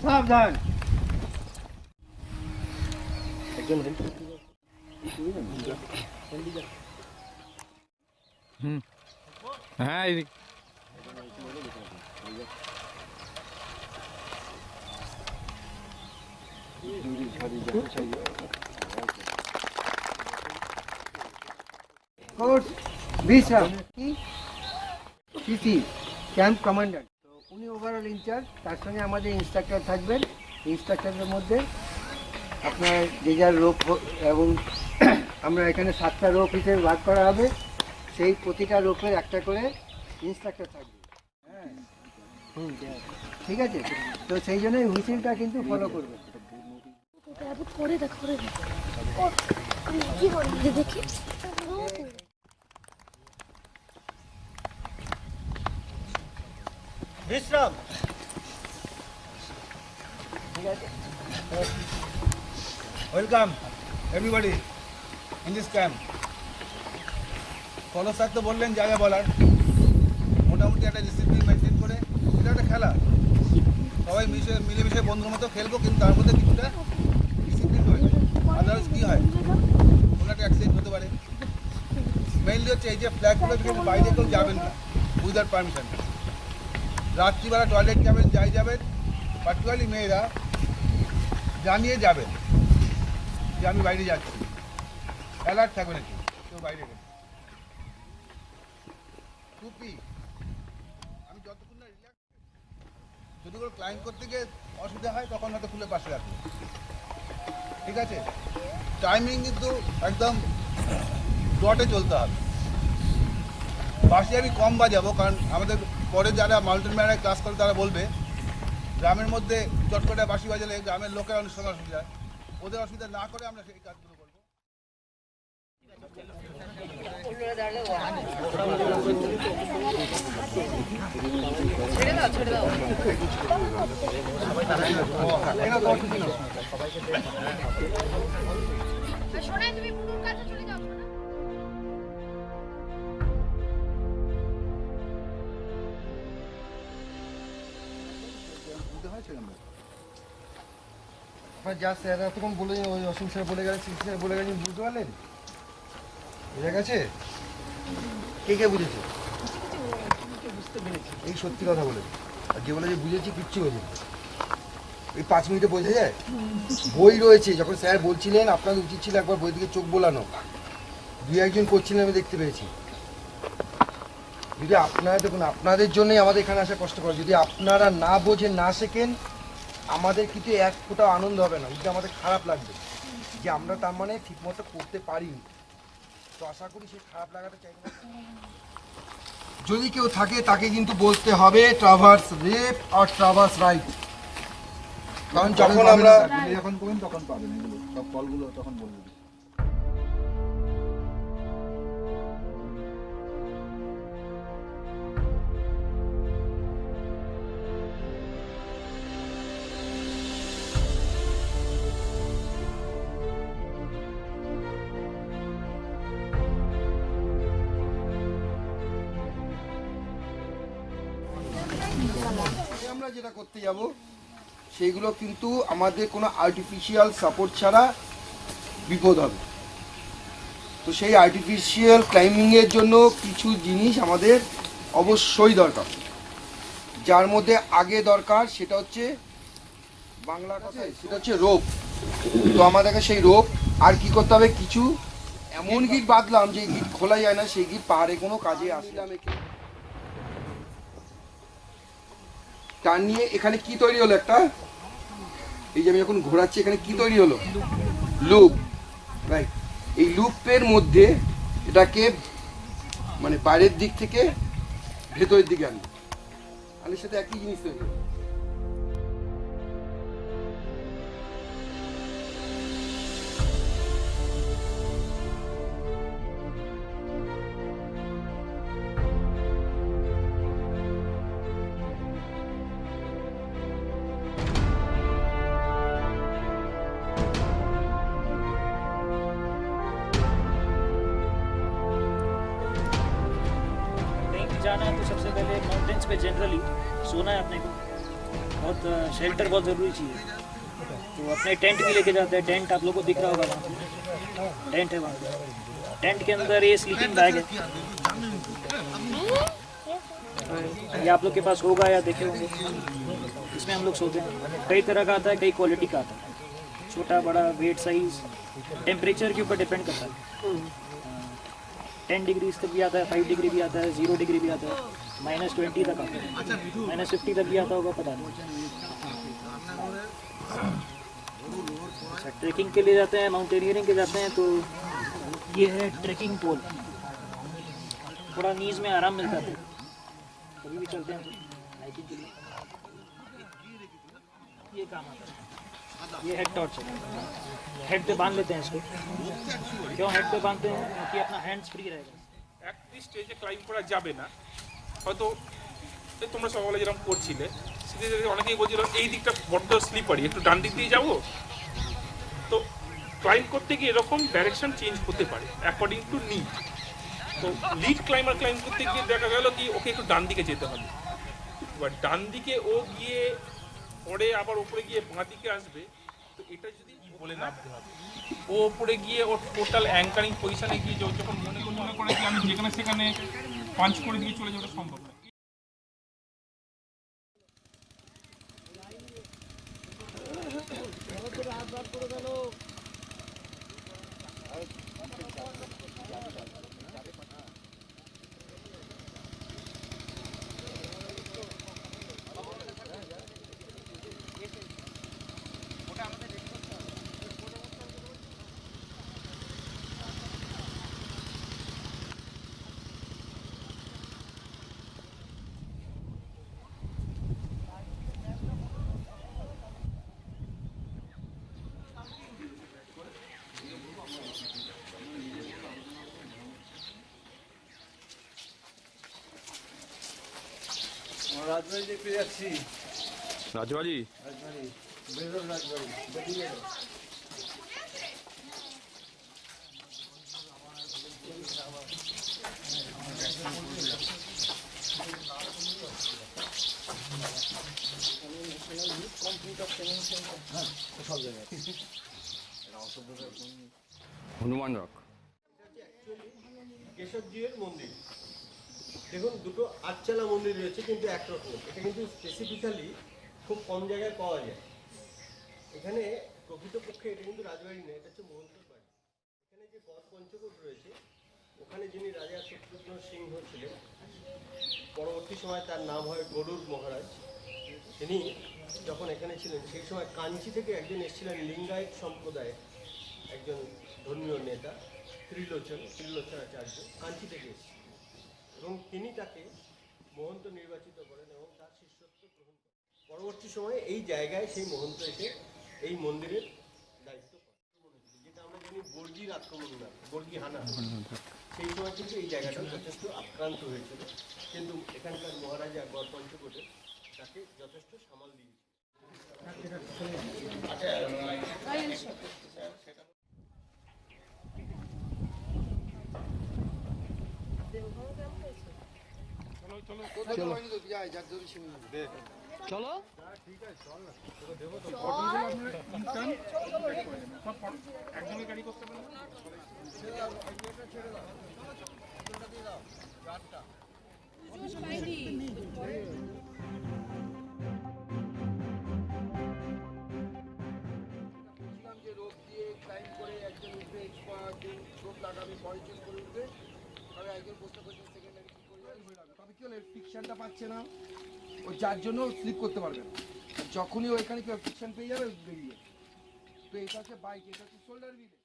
সাবধান। হ্যাঁ এদিকে। কোর্স বিশ্রাম সিসি ক্যাম্প কমান্ডার, তো উনি ওভারঅল ইনচার্জ। তার সঙ্গে আমাদের ইনস্ট্রাক্টর থাকবেন। ইনস্ট্রাক্টরের মধ্যে আপনার যে যার রোপ এবং আমরা এখানে 7টা রোপ হিসেবে ভাগ করা হবে। সেই প্রতিটা রোপের একটা করে ইনস্ট্রাক্টর থাকবে। হ্যাঁ ঠিক আছে, তো সেই জন্যই হুইসেলটা কিন্তু ফলো করবে। করে দেখ কি বলে দেখি। বিশ্রাম। ঠিক আছে, welcome everybody in this camp. Follow sir তো বললেন যা যা বলার, মোটামুটি একটা ডিসিপ্লিন মেনটেন করে, এটা একটা খেলা, সবাই মিলেমিশে বন্ধুর মতো খেলবো, কিন্তু তার মধ্যে কিছুটা ডিসিপ্লিন রয়েছে। আদার্স কী হয়, কোনো একটা অ্যাক্সিডেন্ট হতে পারে। মেইনলি হচ্ছে এই যে ফ্ল্যাগগুলো কিন্তু বাইরে কেউ যাবেন না উইদাউট পারমিশন। রাত্রিবেলা টয়লেট যাবেন, যাই যাবেন, পার্টিকুলারলি মেয়েরা জানিয়ে যাবেন যে আমি বাইরে যাচ্ছি, অ্যালার্ট থাকবেন একটু, কেউ বাইরে গেলে। টুপি আমি যতক্ষণ না রিল্যাক্স, যদি কোনো ক্লাইম্ব করতে গিয়ে অসুবিধা হয় তখন হয়তো খুলে পাশে রাখবো, ঠিক আছে? টাইমিং কিন্তু একদম ডটে চলতে হবে। বাসে আমি কম বাজাবো, কারণ আমাদের পরে যারা মাউন্টেন ম্যানের ক্লাস করে তারা বলবে গ্রামের মধ্যে চট করে বাঁশি বাজালে গ্রামের লোকের অনেক সময় অসুবিধা হয়। ওদের অসুবিধা না করে আমরা সেই কাজগুলো করবো। শোনাই তুমি পুরোর কাছে চলে যাও। আপনার যা স্যার এতক্ষণ বলে, ওই অসীম স্যার বলে গেলেন, সিসি স্যার বলে গেলেন, বুঝতে পারলেন? বুঝে গেছে? কে কে বুঝেছে? এই সত্যি কথা বলে, আর যে বলে যে বুঝেছি কিচ্ছু বোঝে, এই 5 মিনিটে বোঝা যায়? বই রয়েছে, যখন স্যার বলছিলেন আপনাদের উচিত ছিল একবার বই দিকে চোখ বোলানো। 2-1 জন করছিলেন, আমি দেখতে পেয়েছি। যদি আপনারা দেখুন, আপনাদের জন্যই আমাদের এখানে আসা কষ্টকর। যদি আপনারা না বোঝেন, না শেখেন, আমাদের কিন্তু এক ফোঁটাও আনন্দ হবে না, কিন্তু আমাদের খারাপ লাগবে যে আমরা তার মানে ঠিকমতো করতে পারিনি। তো আশা করি সেই খারাপ লাগাটা চাইব না। যদি কেউ থাকে তাকে কিন্তু বলতে হবে ট্রাভার্স লেফট আর ট্রাভার্স রাইট, কারণ যখন আমরা যখন করবেন তখন পাবেন এগুলো সব কলগুলো, তখন বলবেন। আমরা যেটা করতে যাব সেইগুলো কিন্তু আমাদের কোনো আর্টিফিশিয়াল সাপোর্ট ছাড়া বিপদ হবে। তো সেই আর্টিফিশিয়াল ক্লাইম্বিংয়ের জন্য কিছু জিনিস আমাদের অবশ্যই দরকার, যার মধ্যে আগে দরকার সেটা হচ্ছে বাংলা কথায় সেটা হচ্ছে রোপ। তো আমাদেরকে সেই রোপ আর কি করতে হবে, কিছু এমন গিট বাঁধলাম যে গিট খোলা যায় না, সেই গিট পাহাড়ে কোনো কাজে আসলাম। টান নিয়ে এখানে কি তৈরি হলো, একটা এই যে আমি যখন ঘোরাচ্ছি এখানে কি তৈরি হলো, লুপ, রাইট? এই লুপের মধ্যে এটাকে মানে বাইরের দিক থেকে ভেতরের দিকে আনলে সাথে একই জিনিস তৈরি হলো। जाना है तो सबसे पहले माउंटेन्स पे जनरली सोना है अपने को, बहुत शेल्टर बहुत ज़रूरी चीज़ है। तो अपने टेंट भी लेके जाते हैं। टेंट आप लोगों को दिख रहा होगा वहाँ पे, टेंट है वहाँ पे। टेंट के अंदर ये स्लीपिंग बैग है, ये आप लोग के पास होगा या देखे होंगे। इसमें हम लोग सोते हैं। कई तरह का आता है, कई क्वालिटी का आता है, छोटा बड़ा, वेट साइज, टेम्परेचर के ऊपर डिपेंड करता है। 10 डिग्री तक भी आता है, 5 डिग्री भी आता है, 0 डिग्री भी आता है, -20 तक आता है, -50 तक भी आता होगा, पता नहीं। अच्छा, ट्रैकिंग के लिए जाते हैं, माउंटेनियरिंग के जाते हैं, तो ये है ट्रैकिंग पोल। थोड़ा नीज में आराम मिलता है, कभी भी चलते हैं तो हाइकिंग के लिए ये काम आता है। ये हेड टॉर्च है, हेड पे बांध लेते हैं इसको। क्यों हेड पे बांधते हैं? क्योंकि अपना हैंड्स फ्री रहेगा। একটি স্টেজে ক্লাইম্ব করা যাবে না, হয়তো এই তোমরা সকালে যেরকম করছিলে সেদিকে অনেকেই বলছিল এই দিকটা বড্ড স্লিপারি, একটু ডান দিক দিয়ে যাবো। তো ক্লাইম্ব করতে গিয়ে এরকম ডাইরেকশন চেঞ্জ হতে পারে অ্যাকর্ডিং টু নিড। তো লিড ক্লাইম্বার ক্লাইম্ব করতে গিয়ে দেখা গেল কি ওকে একটু ডান দিকে যেতে হবে। এবার ডান দিকে ও গিয়ে পরে আবার ওপরে গিয়ে বাঁ দিকে আসবে, তো এটা যদি বলে নামতে হবে। ও ওপরে গিয়ে ওর টোটাল অ্যাঙ্কারিং পজিশনে গিয়ে যখন মনে করে যে আমি যেখানে সেখানে পাঞ্চ করে দিয়ে চলে যাওয়াটা সম্ভব না। রাজবাড়ি দেখতে যাচ্ছি। রাজবাড়ি রাজবাড়ি, বেরোর রাজবাড়ি, বেরিয়ে গেল। হনুমান রক। কেশবজির মন্দির দেখুন, দুটো আটচালা মন্দির রয়েছে কিন্তু একরকম। এটা কিন্তু স্পেসিফিক্যালি খুব কম জায়গায় পাওয়া যায়। এখানে প্রকৃতপক্ষে এটা কিন্তু রাজবাড়ি নেই, এটা হচ্ছে মহন্তর বাড়ি। এখানে যে গড় পঞ্চকোট রয়েছে, ওখানে যিনি রাজা শত্রুঘ্ন সিংহ ছিলেন, পরবর্তী সময় তার নাম হয় গরুড় মহারাজ। তিনি যখন এখানে ছিলেন সেই সময় কাঞ্চি থেকে একজন এসেছিলেন লিঙ্গায়ত সম্প্রদায়ের একজন ধর্মীয় নেতা, ত্রিলোচনাচার্য, কাঞ্চি থেকে এসেছিলেন এবং তিনি তাকে মহন্ত নির্বাচিত করেন এবং তার শিষ্যত্ব গ্রহণ করেন। পরবর্তী সময়ে এই জায়গায় সেই মহন্ত এসে এই মন্দিরের দায়িত্ব পালন, যেটা আমরা জানি বর্গির আক্রমণ না, বর্গি হানা, সেই সময় কিন্তু এই জায়গাটা যথেষ্ট আক্রান্ত হয়েছিল, কিন্তু এখানকার মহারাজা গড় পঞ্চকোটে তাকে যথেষ্ট সামাল দিয়েছিল। চলো একজনের গাড়ি করতে পারে না। বলছিলাম যে রোপ দিয়ে ক্লাইম্ব করে একজন উঠবে, এক্সপার্ট রোপ লাগাবে, পরে চেক করে উঠবে, তবে একজন বসতে বসতে সেকেন্ডারি কি করে যাবে হয়ে যাবে। তবে কি হলো, ফিকশনটা পাচ্ছে না ও, যার জন্য স্লিপ করতে পারবে না। আর যখনই ও এখানে কেউ ফিকশন পেয়ে যাবে বেরিয়ে, তো এটা হচ্ছে বাইক, এটা হচ্ছে শোল্ডার বিলে,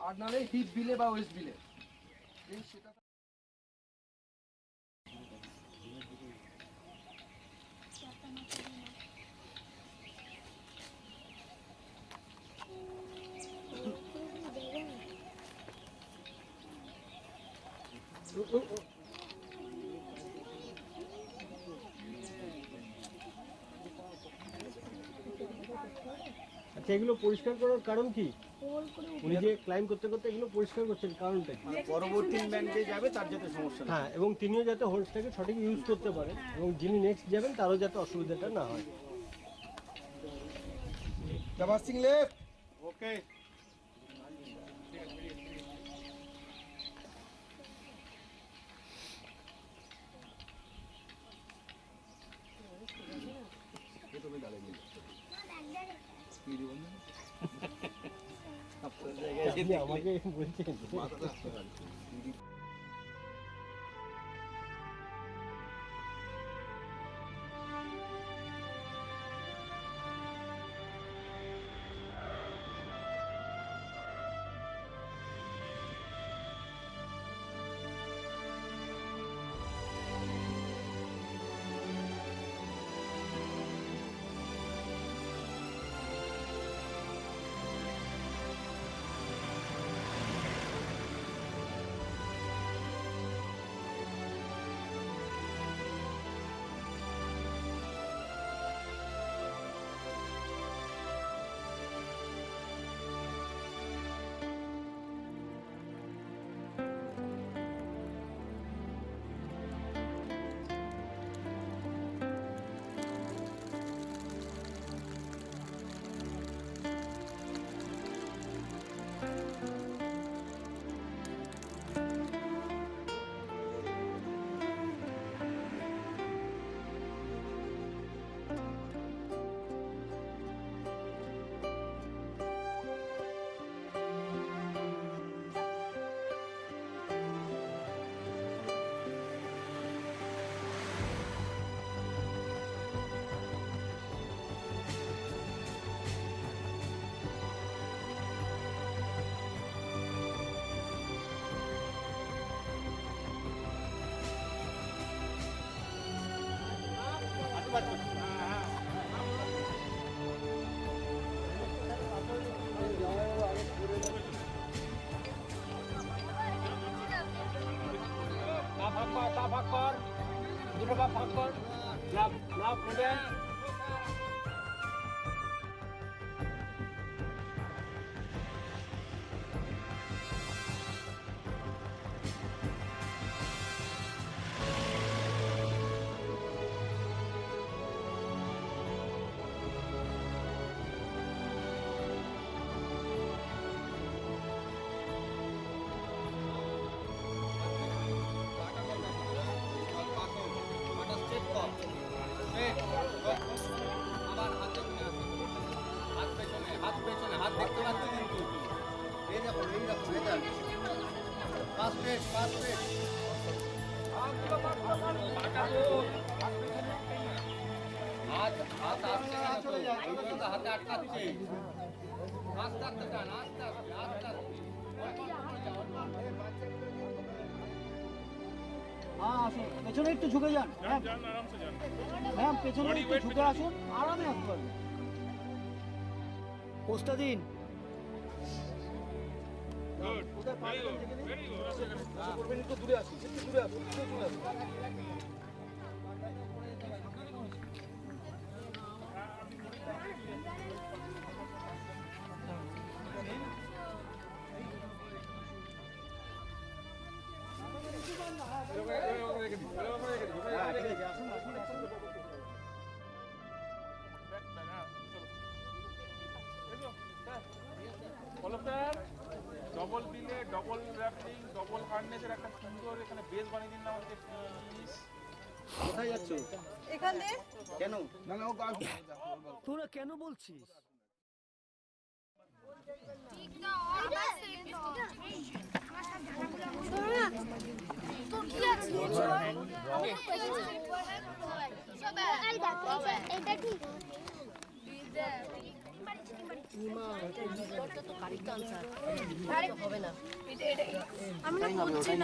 আর নাহলে হিপ বিলে বা ওয়েস্ট বিলে। সেটা আচ্ছা, এগুলো পরিষ্কার করার কারণ কি? গোল করে উনি যে ক্লাইম করতে করতে এগুলো পরিষ্কার করছেন কারণটা কি? পরবর্তী ম্যান যে যাবে তার যাতে সমস্যা না হ্যাঁ, এবং তিনিও যাতে হোল্ডসটাকে সঠিক ইউজ করতে পারেন এবং যিনি নেক্সট যাবেন তারও যাতে অসুবিধাটা না হয়। Reversing left. ওকে আপনি আমাকে বলছেন ভাগ কর দুটো ভাগ কর লাভ লাভ নেবে আবার হাতে নিয়ে আসি হাত পেছনে হাত দেখতে পাচ্ছি কিন্তু এই দেখো এটা পাঁচ প্লেট হাত হাত আসছে না তো ওই তো হাতে আটকাচ্ছে আস্তে আস্তে টান আস্তে আস্তে হ্যাঁ আসুন পেছনে একটু ঝুঁকে যান যান আরামসে যান ম্যাম পেছনে Body একটু weight ঝুঁকে পেছনে। আসুন আরামে আসতে পারবেন পোস্টটা দিন গুড ভেরি গুড একটু দূরে আসুন, একটু দূরে আসুন, একটু দূরে আসুন। ডবল দিলে ডবল র্যাপিং ডবল হার্নেসের একটা সুন্দর এখানে বেস বানিয়ে দিন না আমাকে প্লিজ কোথায় যাচ্ছ এখানে কেন না না ও গাছ তোরা কেন বলছিস? তোর কি আছে এটা ঠিক আমি না বলছি না